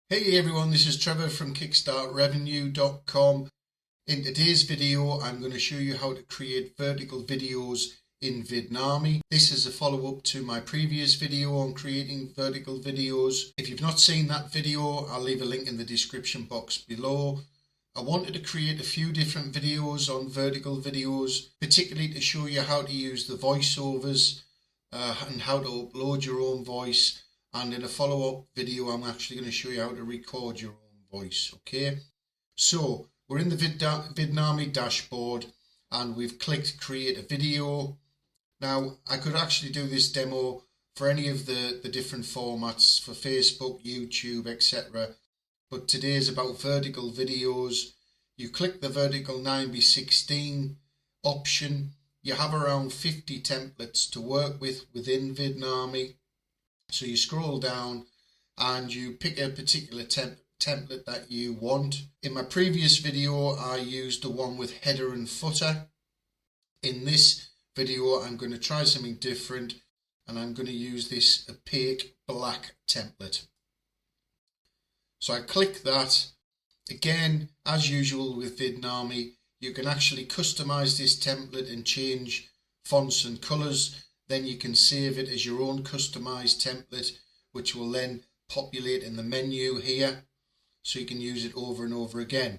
Hey everyone, this is Trevor from kickstartrevenue.com. In today's video, I'm going to show you how to create vertical videos in Vidnami. This is a follow-up to my previous video on creating vertical videos. If you've not seen that video, I'll leave a link in the description box below. I wanted to create a few different videos on vertical videos, particularly to show you how to use the voiceovers and how to upload your own voice. And in a follow-up video, I'm actually going to show you how to record your own voice, okay? So, we're in the Vidnami dashboard and we've clicked create a video. Now, I could actually do this demo for any of the different formats for Facebook, YouTube, etc. But today is about vertical videos. You click the vertical 9x16 option. You have around 50 templates to work with within Vidnami. So you scroll down and you pick a particular template that you want. In my previous video, I used the one with header and footer. In this video, I'm going to try something different and I'm going to use this opaque black template. So I click that. Again, as usual with Vidnami, you can actually customize this template and change fonts and colors. Then you can save it as your own customized template, which will then populate in the menu here, so you can use it over and over again.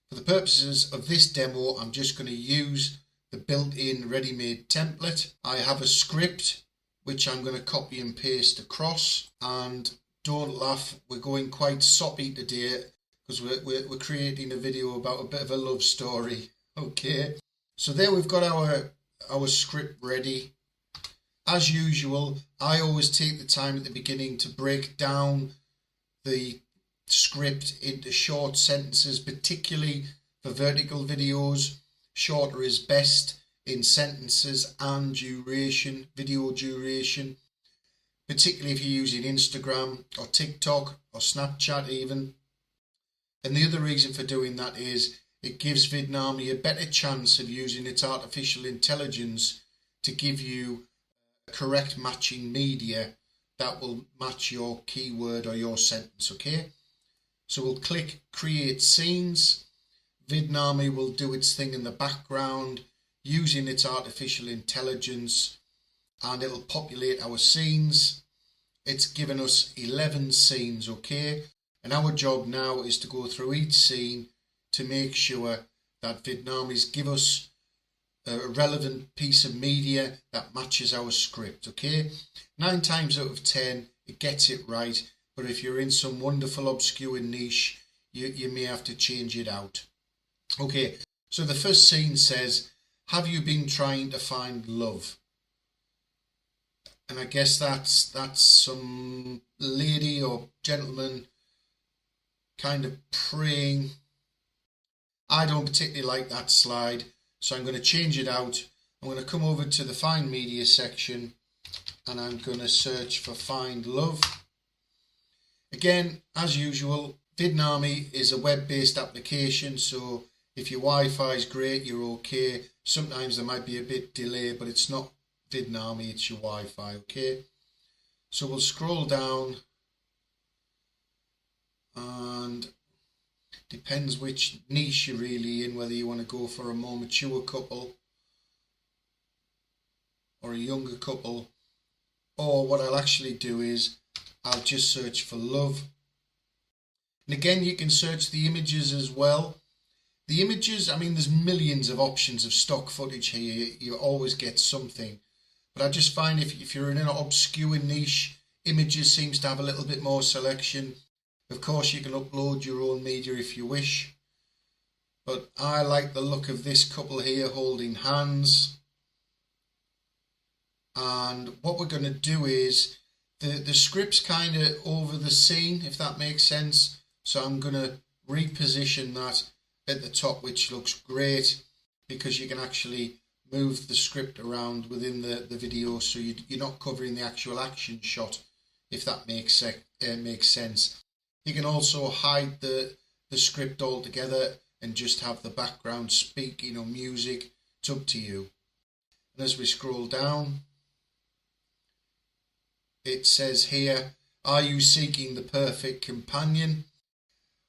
For the purposes of this demo, I'm just going to use the built-in ready-made template. I have a script which I'm going to copy and paste across, and don't laugh, we're going quite soppy today because we're creating a video about a bit of a love story. Okay, so there we've got our script ready. As usual, I always take the time at the beginning to break down the script into short sentences, particularly for vertical videos. Shorter is best in sentences and duration, video duration, particularly if you're using Instagram or TikTok or Snapchat even. And the other reason for doing that is it gives Vidnami a better chance of using its artificial intelligence to give you correct matching media that will match your keyword or your sentence, okay? So we'll click create scenes. Vidnami will do its thing in the background using its artificial intelligence and it'll populate our scenes. It's given us 11 scenes, okay? And our job now is to go through each scene to make sure that Vidnami's give us a relevant piece of media that matches our script, okay? 9 times out of 10 it gets it right, but if you're in some wonderful obscure niche, you may have to change it out. Okay, so the first scene says, have you been trying to find love? And I guess that's some lady or gentleman kind of praying. I don't particularly like that slide, so I'm going to change it out. I'm going to come over to the Find Media section and I'm going to search for Find Love. Again, as usual, Vidnami is a web-based application, so if your Wi-Fi is great, you're okay. Sometimes there might be a bit delay, but it's not Vidnami, it's your Wi-Fi, okay? So we'll scroll down and depends which niche you're really in, whether you want to go for a more mature couple or a younger couple, or what I'll actually do is I'll just search for love. And again, you can search the images as well. The images, I mean, there's millions of options of stock footage here. You always get something. But I just find if you're in an obscure niche, images seems to have a little bit more selection. Of course, you can upload your own media if you wish. But I like the look of this couple here holding hands. And what we're going to do is, the script's kind of over the scene, if that makes sense. So I'm going to reposition that at the top, which looks great because you can actually move the script around within the video, so you're not covering the actual action shot, if that makes sense. You can also hide the script altogether and just have the background speaking or music. It's up to you. And as we scroll down, it says here, Are you seeking the perfect companion?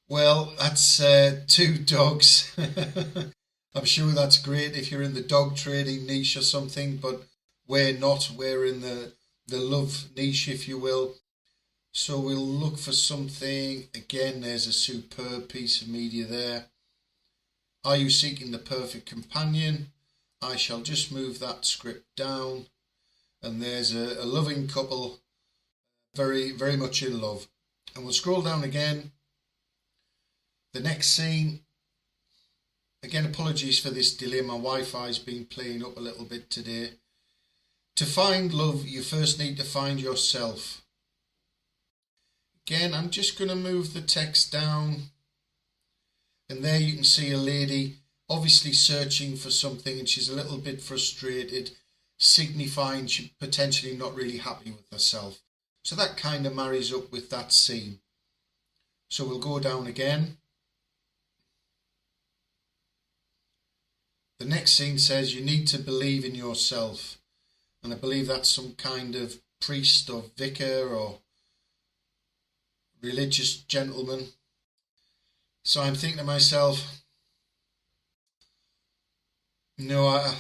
Well, that's two dogs. I'm sure that's great if you're in the dog trading niche or something, but we're not. We're in the love niche, if you will. So we'll look for something. Again, there's a superb piece of media there. Are you seeking the perfect companion? I shall just move that script down. And there's a loving couple, very, very much in love. And we'll scroll down again. The next scene. Again, apologies for this delay. My Wi-Fi's been playing up a little bit today. To find love, you first need to find yourself. Again, I'm just going to move the text down. And there you can see a lady obviously searching for something, and she's a little bit frustrated, signifying she's potentially not really happy with herself. So that kind of marries up with that scene. So we'll go down again. The next scene says you need to believe in yourself. And I believe that's some kind of priest or vicar or religious gentleman. So I'm thinking to myself, no,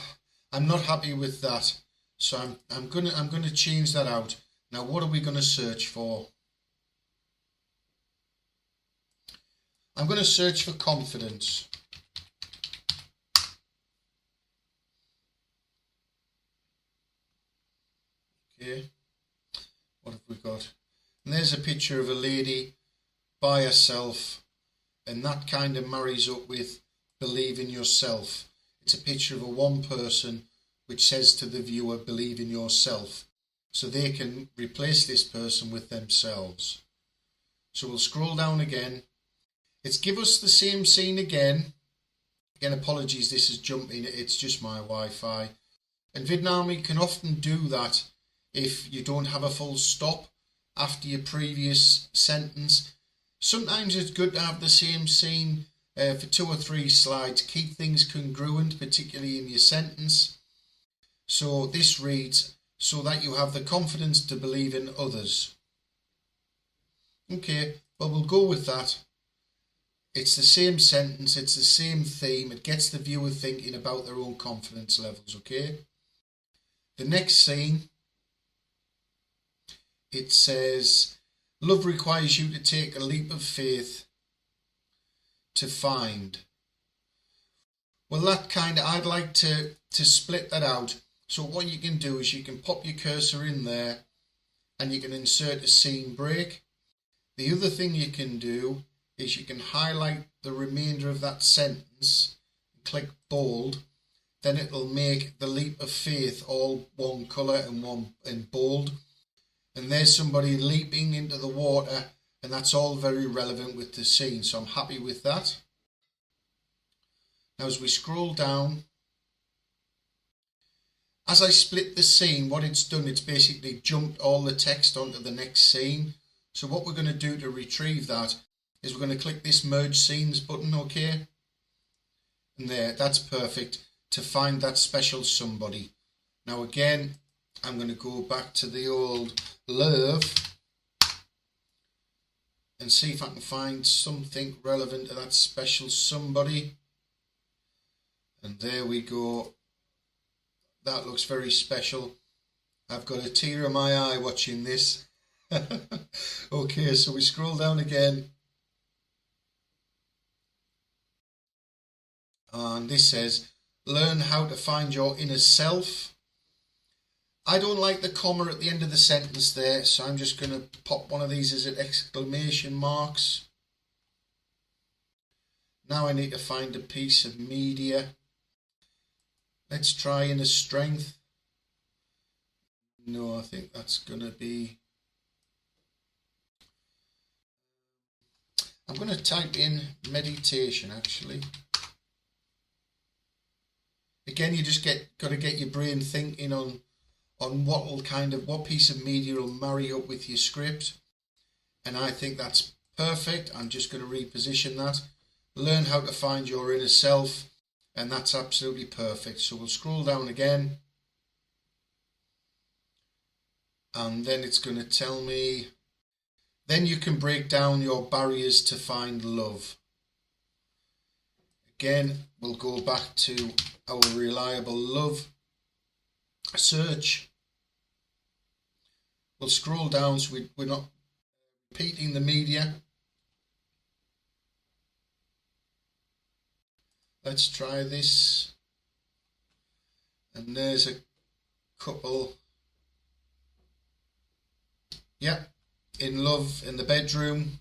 I'm not happy with that. So I'm gonna change that out. Now what are we gonna search for? I'm gonna search for confidence. Okay. What have we got? And there's a picture of a lady by herself, and that kind of marries up with believe in yourself. It's a picture of a one person which says to the viewer, believe in yourself. So they can replace this person with themselves. So we'll scroll down again. It's give us the same scene again. Again, apologies, this is jumping. It's just my Wi-Fi. And Vidnami can often do that if you don't have a full stop after your previous sentence. Sometimes it's good to have the same scene for 2 or 3 slides. Keep things congruent, particularly in your sentence. So this reads, so that you have the confidence to believe in others. Okay, well, we'll go with that. It's the same sentence, it's the same theme. It gets the viewer thinking about their own confidence levels, okay? The next scene, it says, love requires you to take a leap of faith to find. Well, that kind of, I'd like to split that out. So what you can do is you can pop your cursor in there and you can insert a scene break. The other thing you can do is you can highlight the remainder of that sentence and click bold. Then it'll make the leap of faith all one colour and one in bold. And there's somebody leaping into the water, and that's all very relevant with the scene. So I'm happy with that. Now as we scroll down, as I split the scene, what it's done, it's basically jumped all the text onto the next scene. So what we're going to do to retrieve that is we're going to click this merge scenes button, okay? And there, that's perfect to find that special somebody. Now again, I'm going to go back to the old love and see if I can find something relevant to that special somebody. And there we go. That looks very special. I've got a tear in my eye watching this. Okay, so we scroll down again. And this says, learn how to find your inner self. I don't like the comma at the end of the sentence there, so I'm just going to pop one of these as exclamation marks. Now I need to find a piece of media. Let's try inner strength. No, I think that's going to be... I'm going to type in meditation, actually. Again, you just got to get your brain thinking on what piece of media will marry up with your script. And I think that's perfect. I'm just going to reposition that. Learn how to find your inner self. And that's absolutely perfect. So we'll scroll down again. And then it's going to tell me Then you can break down your barriers to find love. Again, we'll go back to our reliable love search. We'll scroll down so we're not repeating the media. Let's try this. And there's a couple. Yeah, in love in the bedroom.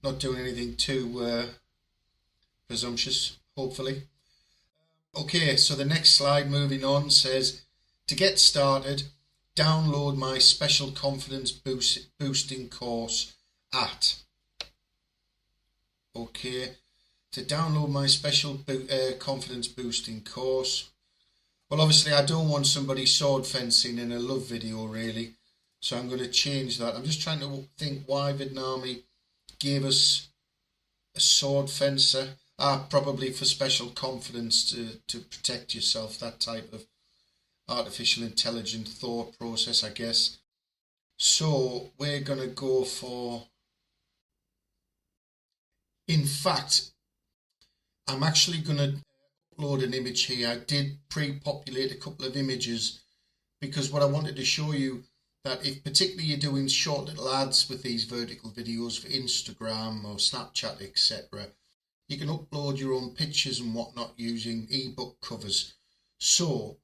Not doing anything too presumptuous, hopefully. Okay, so the next slide, moving on, says to get started, download my special confidence boosting course at. Okay, to download my special confidence boosting course. Well, obviously I don't want somebody sword fencing in a love video really, so I'm going to change that. I'm just trying to think why Vidnami gave us a sword fencer. Probably for special confidence to protect yourself, that type of artificial intelligent thought process, I guess. So we're going to go for, in fact, I'm actually going to upload an image here. I did pre-populate a couple of images because what I wanted to show you, that if particularly you're doing short little ads with these vertical videos for Instagram or Snapchat, etc., you can upload your own pictures and whatnot using ebook covers. So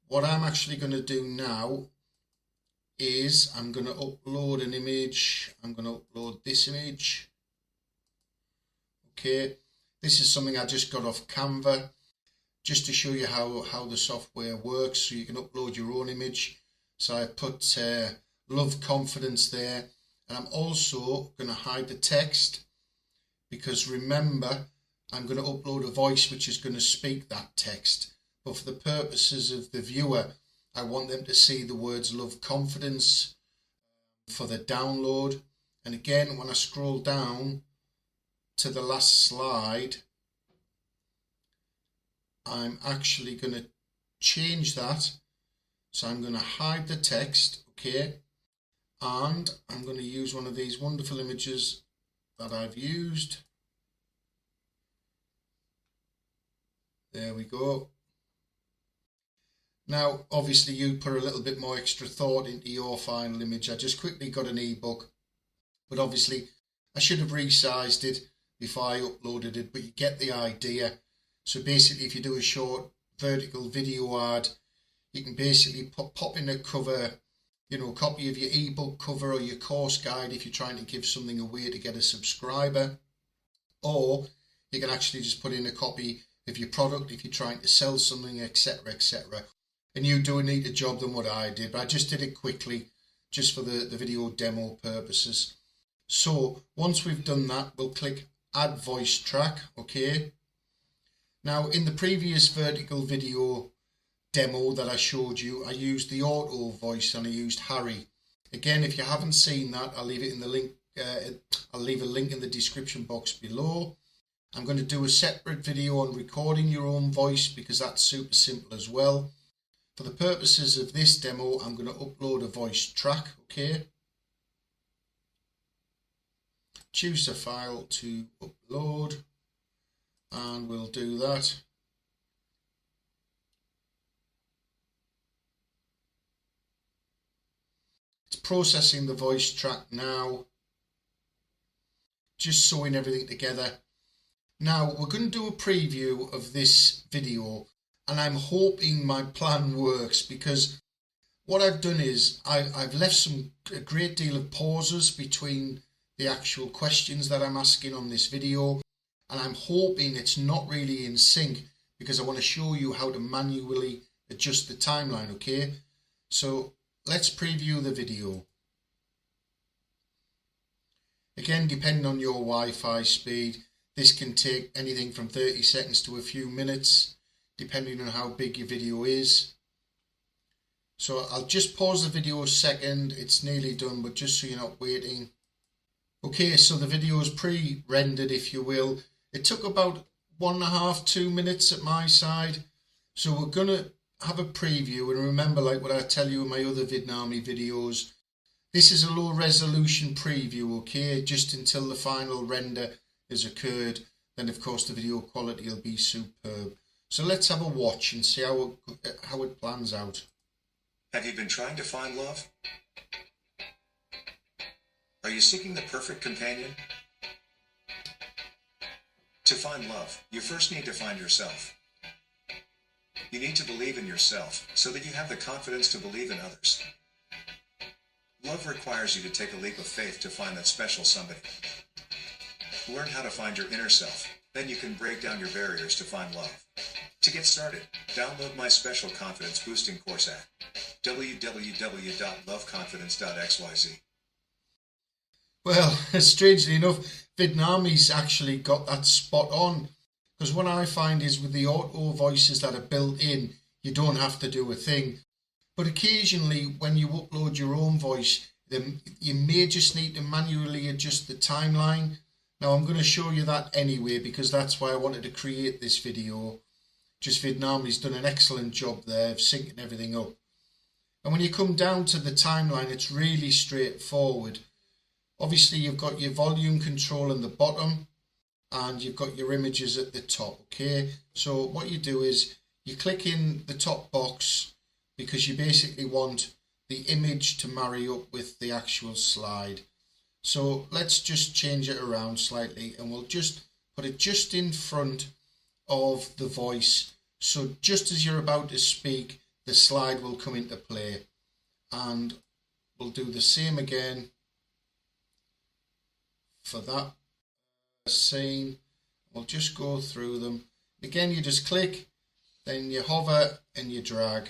what I'm actually going to do now is I'm going to upload an image. I'm going to upload this image. Okay, this is something I just got off Canva just to show you how the software works, so you can upload your own image. So I put love confidence there, and I'm also going to hide the text because remember, I'm going to upload a voice which is going to speak that text. But for the purposes of the viewer, I want them to see the words love confidence for the download. And again, when I scroll down to the last slide, I'm actually going to change that. So I'm going to hide the text, okay? And I'm going to use one of these wonderful images that I've used. There we go. Now, obviously, you put a little bit more extra thought into your final image. I just quickly got an ebook, but obviously, I should have resized it before I uploaded it, but you get the idea. So basically, if you do a short vertical video ad, you can basically pop in a cover, copy of your ebook cover or your course guide if you're trying to give something away to get a subscriber, or you can actually just put in a copy of your product if you're trying to sell something, etc., etc. And you do a neater job than what I did, but I just did it quickly just for the video demo purposes. So once we've done that, we'll click add voice track. Okay, now in the previous vertical video demo that I showed you, I used the auto voice and I used Harry. Again, if you haven't seen that, I'll leave it in the link. I'll leave a link in the description box below. I'm going to do a separate video on recording your own voice because that's super simple as well. For the purposes of this demo, I'm going to upload a voice track. Okay. Choose a file to upload, and we'll do that. It's processing the voice track now, just sewing everything together. Now we're going to do a preview of this video, and I'm hoping my plan works because what I've done is I've left a great deal of pauses between the actual questions that I'm asking on this video, and I'm hoping it's not really in sync because I want to show you how to manually adjust the timeline. Okay, so let's preview the video. Again, depending on your Wi-Fi speed, this can take anything from 30 seconds to a few minutes, depending on how big your video is. So I'll just pause the video a second. It's nearly done, but just so you're not waiting. Okay, so the video is pre-rendered, if you will. It took about 1.5 to 2 minutes at my side. So we're going to have a preview, and remember, like what I tell you in my other Vidnami videos, This is a low resolution preview, okay, just until the final render has occurred. Then of course the video quality will be superb. So let's have a watch and see how it plans out. Have you been trying to find love? Are you seeking the perfect companion? To find love, you first need to find yourself. You need to believe in yourself so that you have the confidence to believe in others. Love requires you to take a leap of faith to find that special somebody. Learn how to find your inner self, then you can break down your barriers to find love. To get started, download my special confidence boosting course at www.loveconfidence.xyz. Well, strangely enough, Vidnami's actually got that spot on. Because what I find is with the auto voices that are built in, you don't have to do a thing. But occasionally, when you upload your own voice, then you may just need to manually adjust the timeline. Now, I'm going to show you that anyway, because that's why I wanted to create this video. Just Vidnami's done an excellent job there of syncing everything up. And when you come down to the timeline, it's really straightforward. Obviously, you've got your volume control in the bottom and you've got your images at the top, okay? So what you do is you click in the top box because you basically want the image to marry up with the actual slide. So let's just change it around slightly and we'll just put it just in front of the voice. So just as you're about to speak, the slide will come into play. And we'll do the same again for that scene. We'll just go through them. Again, you just click, then you hover and you drag.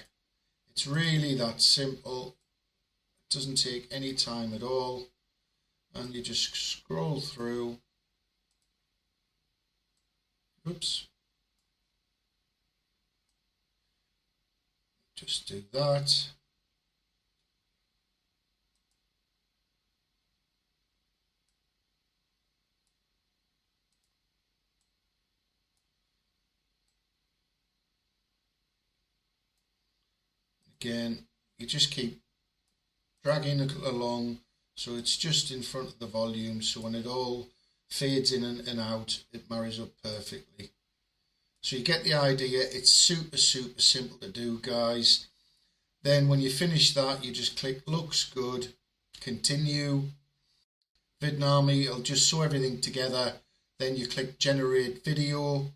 It's really that simple. It doesn't take any time at all. And you just scroll through. Oops. Just do that. Again, you just keep dragging it along so it's just in front of the volume, so when it all fades in and out, it marries up perfectly. So you get the idea. It's super simple to do, guys. Then when you finish that, you just click looks good, continue. Vidnami will just sew everything together. Then you click generate video.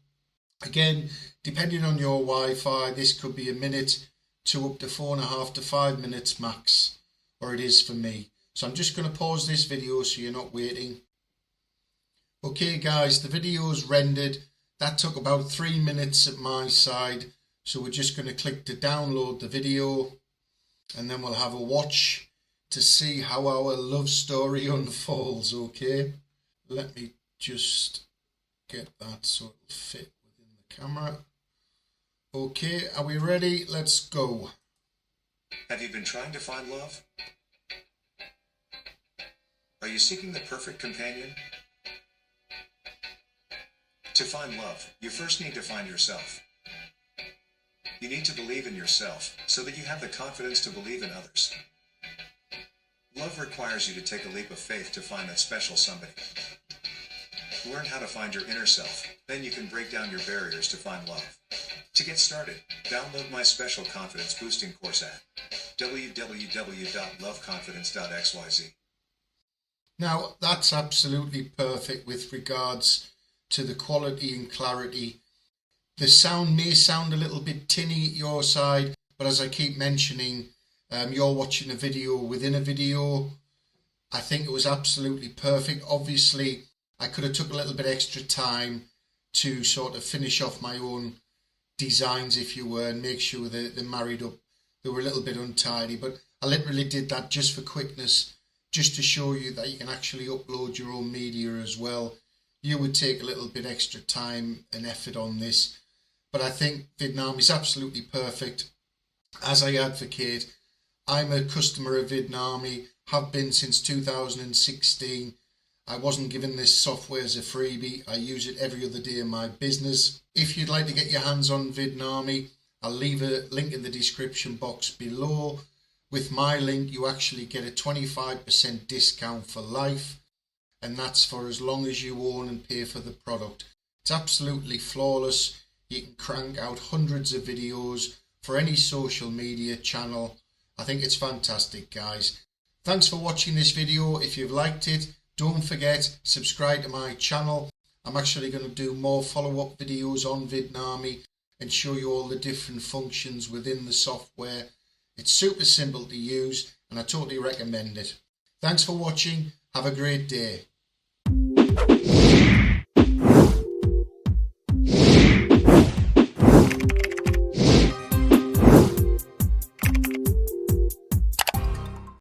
Again, depending on your Wi-Fi, this could be a minute to up to 4.5 to 5 minutes max, or it is for me. So I'm just going to pause this video so you're not waiting. Okay guys, the video is rendered. That took about 3 minutes at my side. So we're just going to click to download the video and then we'll have a watch to see how our love story unfolds, okay? Let me just get that so it'll fit within the camera. Okay, are we ready? Let's go. Have you been trying to find love? Are you seeking the perfect companion? To find love, you first need to find yourself. You need to believe in yourself so that you have the confidence to believe in others. Love requires you to take a leap of faith to find that special somebody. Learn how to find your inner self, then you can break down your barriers to find love. To get started, download my special confidence boosting course at www.loveconfidence.xyz. Now, that's absolutely perfect with regards to the quality and clarity. The sound may sound a little bit tinny at your side, but as I keep mentioning, you're watching a video within a video. I think it was absolutely perfect. Obviously, I could have took a little bit extra time to sort of finish off my own designs, if you were, and make sure that they're married up. They were a little bit untidy, but I literally did that just for quickness, just to show you that you can actually upload your own media as well. You would take a little bit extra time and effort on this, but I think Vidnami is absolutely perfect. As I advocate, I'm a customer of Vidnami, have been since 2016. I wasn't given this software as a freebie. I use it every other day in my business. If you'd like to get your hands on Vidnami, I'll leave a link in the description box below. With my link, you actually get a 25% discount for life, and that's for as long as you own and pay for the product. It's absolutely flawless. You can crank out hundreds of videos for any social media channel. I think it's fantastic, guys. Thanks for watching this video. If you've liked it, don't forget, subscribe to my channel. I'm actually going to do more follow-up videos on Vidnami and show you all the different functions within the software. It's super simple to use and I totally recommend it. Thanks for watching. Have a great day.